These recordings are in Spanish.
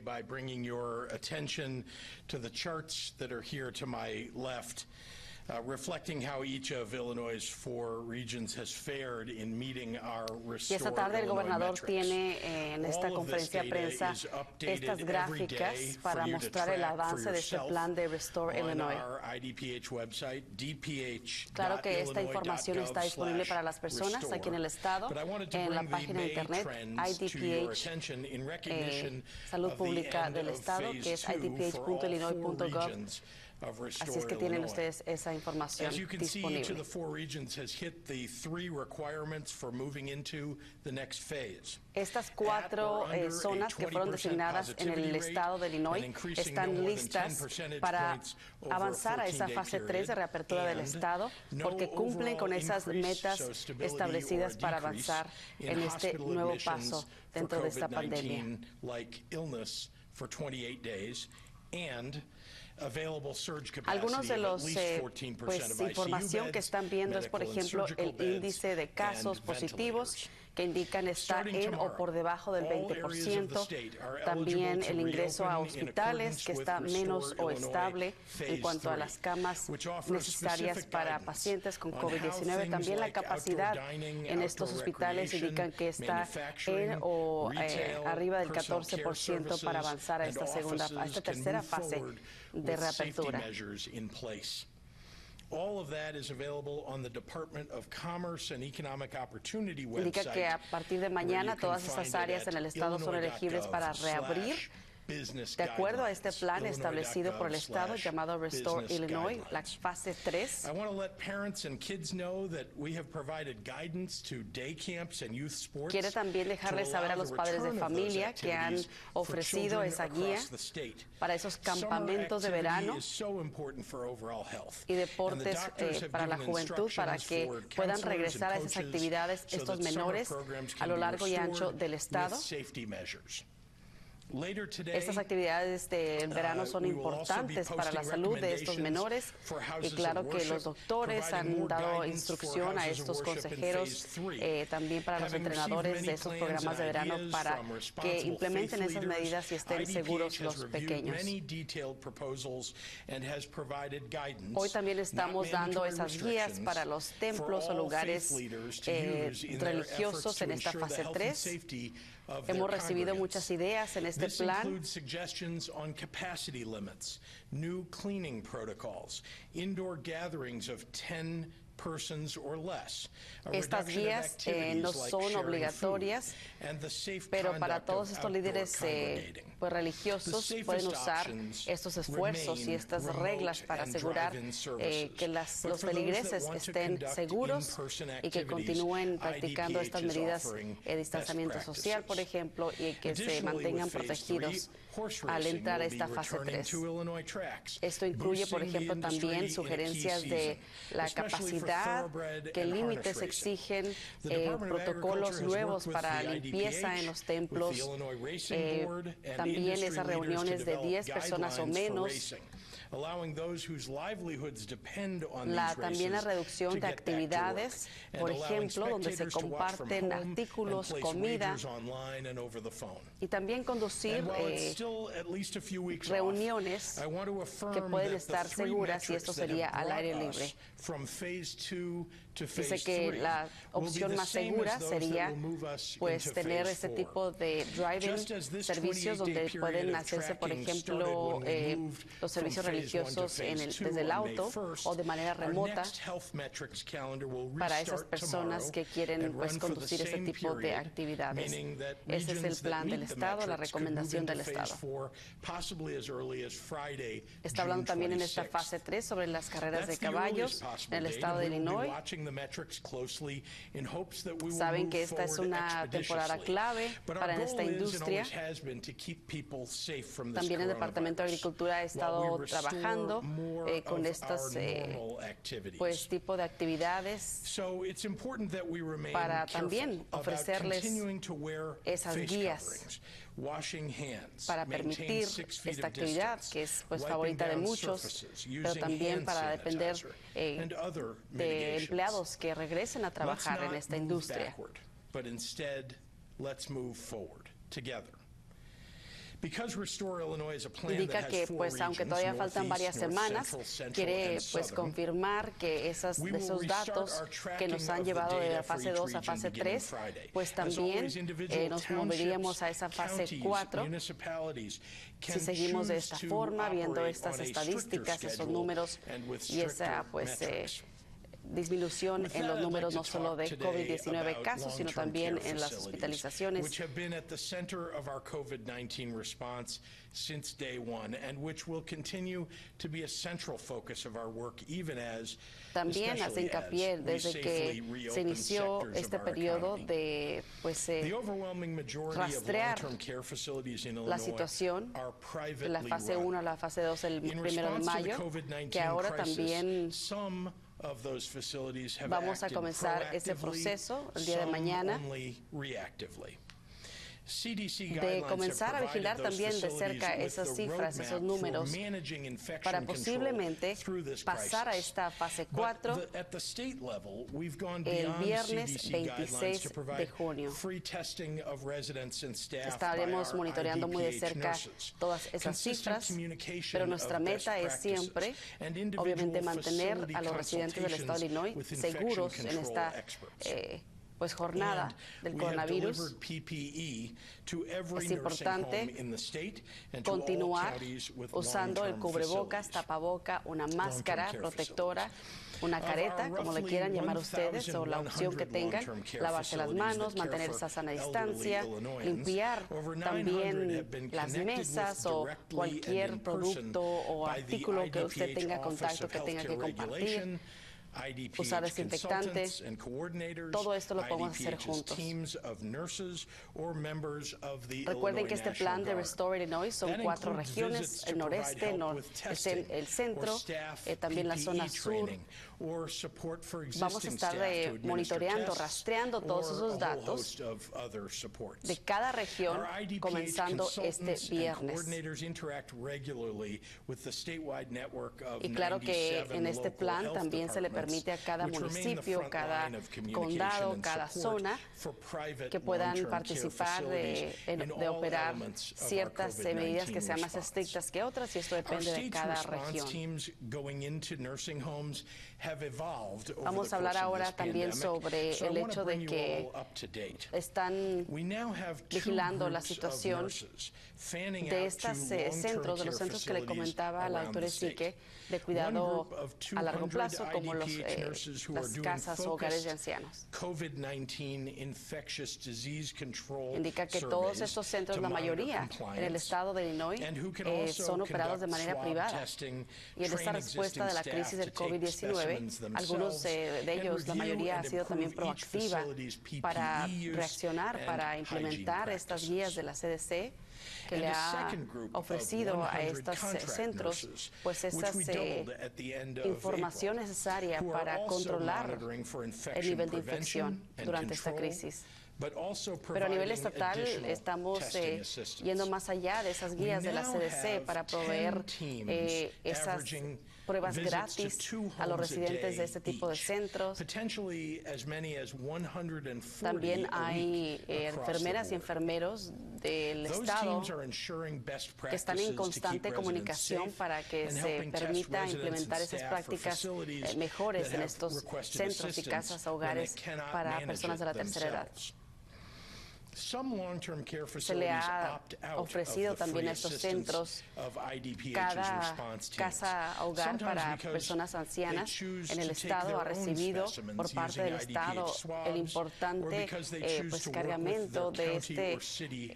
by bringing your attention to the charts that are here to my left, reflecting how each of Illinois' 4 regions has fared in meeting our Y esta tarde el gobernador metrics. tiene en esta conferencia de prensa estas gráficas para mostrar el avance de este plan de Restore Illinois. Claro que esta información está disponible para las personas aquí en el estado, en la página de internet IDPH, Salud Pública del Estado, que es idph.illinois.gov. Así es que tienen ustedes esa información disponible. Estas 4 zonas que fueron designadas en el estado de Illinois están listas para avanzar a esa fase 3 de reapertura del estado, porque cumplen con esas metas establecidas para avanzar en este nuevo paso dentro de esta pandemia. Algunos de los información que están viendo es, por ejemplo, el índice de casos positivos que indican estar en o por debajo del 20%. También el ingreso a hospitales, que está menos o estable en cuanto a las camas necesarias para pacientes con COVID-19. También la capacidad en estos hospitales indican que está en o arriba del 14% para avanzar a esta tercera fase de reapertura. All of that is available on the Department of Commerce and Economic Opportunity website. Indica que a partir de mañana todas esas áreas en el estado son elegibles para reabrir de acuerdo a este plan establecido por el Estado llamado Restore Illinois, la fase 3. Quiere también dejarles saber a los padres de familia que han ofrecido esa guía para esos campamentos de verano y deportes para la juventud, para que puedan regresar a esas actividades estos menores a lo largo y ancho del Estado. Estas actividades de verano son importantes para la salud de estos menores y claro que los doctores han dado instrucción a estos consejeros, también para los entrenadores de estos programas de verano para que implementen esas medidas y estén seguros los pequeños. Hoy también estamos dando esas guías para los templos o lugares religiosos en esta fase 3. Hemos recibido muchas ideas en este plan. New cleaning protocols, indoor gatherings of 10 persons or less. Estas guías no son obligatorias, pero para todos estos líderes pues religiosos pueden usar estos esfuerzos y estas reglas para asegurar que los feligreses estén seguros y que continúen practicando estas medidas de distanciamiento social, por ejemplo, y que se mantengan protegidos al entrar a esta fase 3. Esto incluye, por ejemplo, también sugerencias de la capacidad, qué límites exigen, protocolos nuevos para limpieza en los templos, también esas reuniones de 10 personas o menos. También la reducción de actividades, por ejemplo, donde se comparten artículos, comida, y también conducir reuniones que pueden estar seguras, y esto sería al aire libre. Dice que la opción más segura sería pues tener este tipo de driving servicios donde pueden hacerse, por ejemplo, los servicios religiosos desde el auto o de manera remota para esas personas que quieren pues conducir ese tipo de actividades. Ese es el plan del Estado, la recomendación del Estado. Está hablando también en esta fase 3 sobre las carreras de caballos en el estado de Illinois. Saben que esta es una temporada clave para esta industria. También el Departamento de Agricultura ha estado trabajando con estos pues, tipo de actividades para también ofrecerles esas guías para permitir esta actividad que es pues favorita de muchos, pero también para depender de empleados que regresen a trabajar en esta industria. Indica que, pues, aunque todavía faltan varias semanas, quiere, pues, confirmar que esos datos que nos han llevado de la fase 2 a fase 3, pues también nos moveríamos a esa fase 4 si seguimos de esta forma, viendo estas estadísticas, esos números y esa, pues, disminución en los números no solo de COVID-19 casos, sino también en las hospitalizaciones, which have been at the center of our COVID-19 response since day one, and which will continue to be a central focus of our work, even as también hace hincapié desde que se inició este periodo de, pues, rastrear la situación de la fase 1 a la fase 2 el 1 de mayo, que ahora también vamos a comenzar ese proceso el día de mañana de comenzar a vigilar también de cerca esas cifras, esos números, para posiblemente pasar a esta fase 4 el viernes 26 de junio. Estaremos monitoreando muy de cerca todas esas cifras, pero nuestra meta es siempre, obviamente, mantener a los residentes del estado de Illinois seguros en esta pues jornada del coronavirus. Es importante continuar usando el cubrebocas, tapaboca, una máscara protectora, una careta, como le quieran llamar ustedes, o la opción que tengan, lavarse las manos, mantener esa sana distancia, limpiar también las mesas o cualquier producto o artículo que usted tenga contacto que tenga que compartir. Usar desinfectante, todo esto lo podemos hacer juntos. Recuerden que este plan de Restore Illinois son 4 regiones: el noreste, el centro, también la zona sur. Vamos a estar monitoreando, rastreando todos esos datos de cada región comenzando este viernes. Y claro que en este plan también se le permite a cada municipio, cada condado, cada zona que puedan participar de operar ciertas medidas que sean más estrictas que otras, y esto depende de cada región. Vamos a hablar ahora también sobre el hecho de que están vigilando la situación de estos centros, de los centros que le comentaba la doctora Sique, de cuidado a largo plazo, como las casas o hogares de ancianos. Indica que todos estos centros, la mayoría en el estado de Illinois, son operados de manera privada. Y en esta respuesta de la crisis del COVID-19, algunos de ellos, la mayoría, ha sido también proactiva para reaccionar, para implementar estas guías de la CDC, que le ha ofrecido a estos centros, pues, esa información necesaria para controlar el nivel de infección durante esta crisis. Pero a nivel estatal estamos yendo más allá de esas guías de la CDC para proveer esas pruebas gratis a los residentes de este tipo de centros. También hay enfermeras y enfermeros del estado que están en constante comunicación para que se permita implementar esas prácticas mejores en estos centros y casas, hogares para personas de la tercera edad. Se le ha ofrecido también a estos centros cada casa hogar para personas ancianas en el estado ha recibido por parte del estado el importante pues, cargamento de este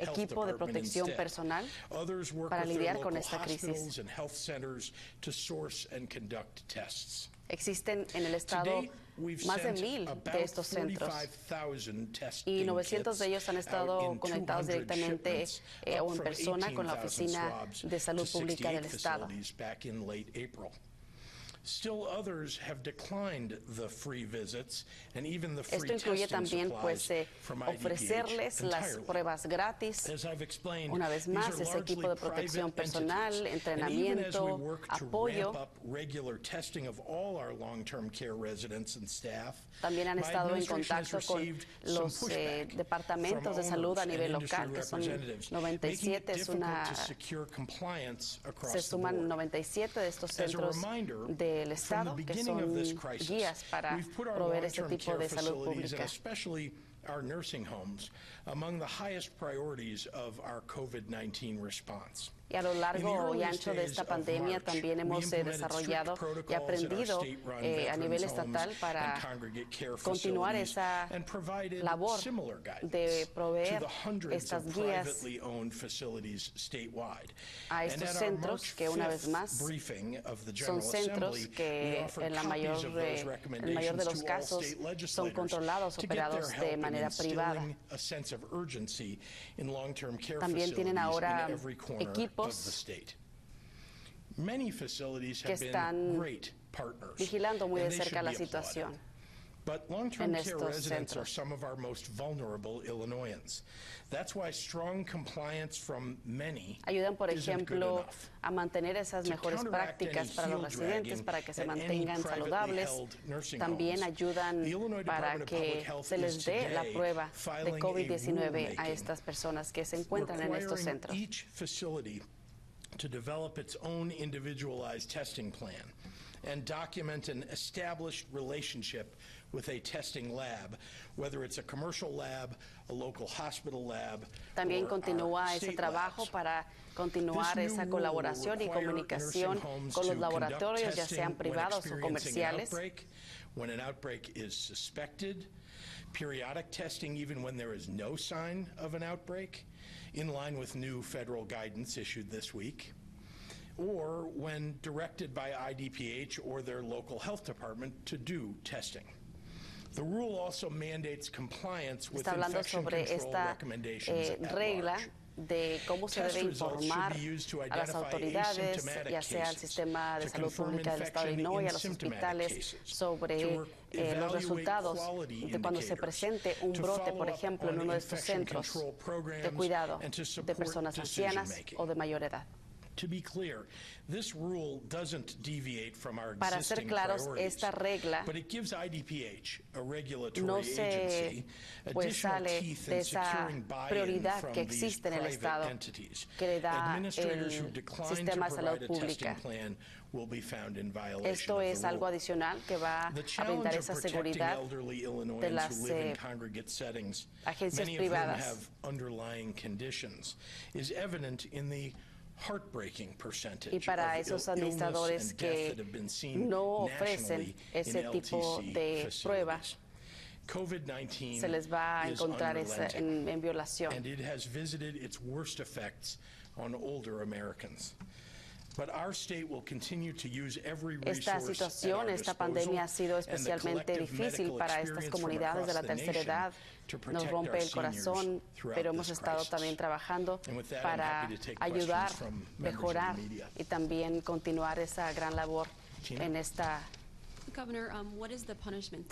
equipo de protección personal para lidiar con esta crisis. Existen en el estado más de 1,000 de estos centros y 900 de ellos han estado conectados directamente o en persona con la Oficina de Salud Pública del Estado. Esto incluye también ofrecerles las pruebas gratis. Una vez más, ese equipo de protección personal, entrenamiento, apoyo. También han estado en contacto con los departamentos de salud a nivel local, que son 97, se suman 97 de estos centros del estado, que son guías para proveer este tipo de salud pública. Our nursing homes among the highest priorities of our COVID-19 response. Y a lo largo y ancho de esta pandemia también hemos desarrollado y aprendido a nivel estatal para continuar esa labor de proveer estas guías a estos centros que, una vez más, son centros que en el mayor de los casos son controlados, operados de manera privada. También tienen ahora equipos que están vigilando muy de cerca la situación en estos centros. Ayudan, por ejemplo, a mantener esas mejores prácticas para los residentes, para que se mantengan saludables. También ayudan para que se les dé la prueba de COVID-19 a estas personas que se encuentran en estos centros. To develop its own individualized testing plan and document an established relationship with a testing lab, whether it's a commercial lab, a local hospital lab. También continúa ese trabajo para continuar esa colaboración y comunicación con los laboratorios, ya sean privados o comerciales. When an outbreak is suspected, periodic testing even when there is no sign of an outbreak, in line with new federal guidance issued this week, or when directed by IDPH or their local health department to do testing. The rule also mandates compliance with infection control recommendations at large. De cómo se debe informar a las autoridades, ya sea al sistema de salud pública del estado de Illinois, a los hospitales, sobre los resultados de cuando se presente un brote, por ejemplo, en uno de estos centros de cuidado de personas ancianas o de mayor edad. Para ser claros, esta regla no se sale de esa prioridad que existe en el Estado que le da el sistema de salud pública. Esto es algo adicional que va a brindar esa seguridad de las agencias privadas. Y para esos administradores que no ofrecen ese tipo de pruebas, se les va a encontrar en violación. Esta situación, esta pandemia ha sido especialmente difícil para estas comunidades de la tercera edad. Nos rompe el corazón, pero hemos estado también trabajando para ayudar, mejorar y también continuar esa gran labor en esta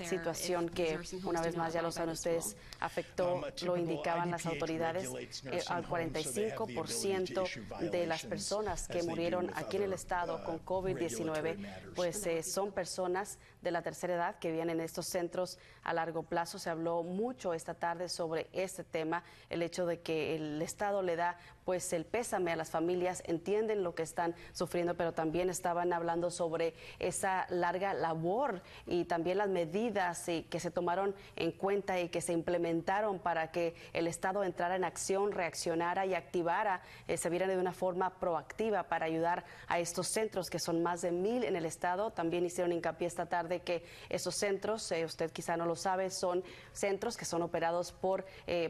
situación que, una vez más, ya lo saben ustedes, afectó, lo indicaban las autoridades, al 45% de las personas que murieron aquí en el estado con COVID-19, pues son personas de la tercera edad que viven en estos centros a largo plazo. Se habló mucho esta tarde sobre este tema, el hecho de que el estado le da pues el pésame a las familias, entienden lo que están sufriendo, pero también estaban hablando sobre esa larga labor y también las medidas que se tomaron en cuenta y que se implementaron para que el Estado entrara en acción, reaccionara y activara, se viera de una forma proactiva para ayudar a estos centros, que son más de 1,000 en el Estado. También hicieron hincapié esta tarde que esos centros, usted quizá no lo sabe, son centros que son operados por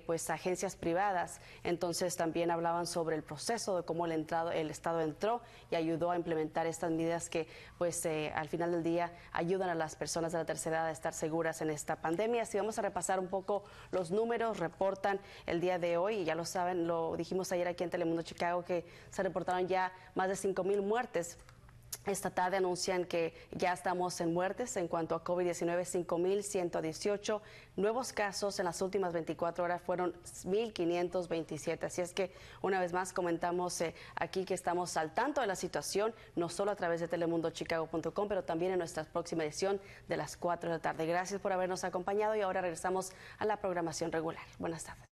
pues agencias privadas. Entonces también hablaban sobre el proceso de cómo el Estado entró y ayudó a implementar estas medidas que pues al final del día ayudan a las personas de la tercera edad a estar seguras en esta pandemia. Si vamos a repasar un poco los números, reportan el día de hoy, y ya lo saben, lo dijimos ayer aquí en Telemundo Chicago, que se reportaron ya más de 5,000 muertes Esta tarde anuncian que ya estamos en muertes en cuanto a COVID-19, 5,118 nuevos casos en las últimas 24 horas fueron 1,527. Así es que una vez más comentamos aquí que estamos al tanto de la situación, no solo a través de telemundochicago.com, pero también en nuestra próxima edición de las 4 de la tarde. Gracias por habernos acompañado y ahora regresamos a la programación regular. Buenas tardes.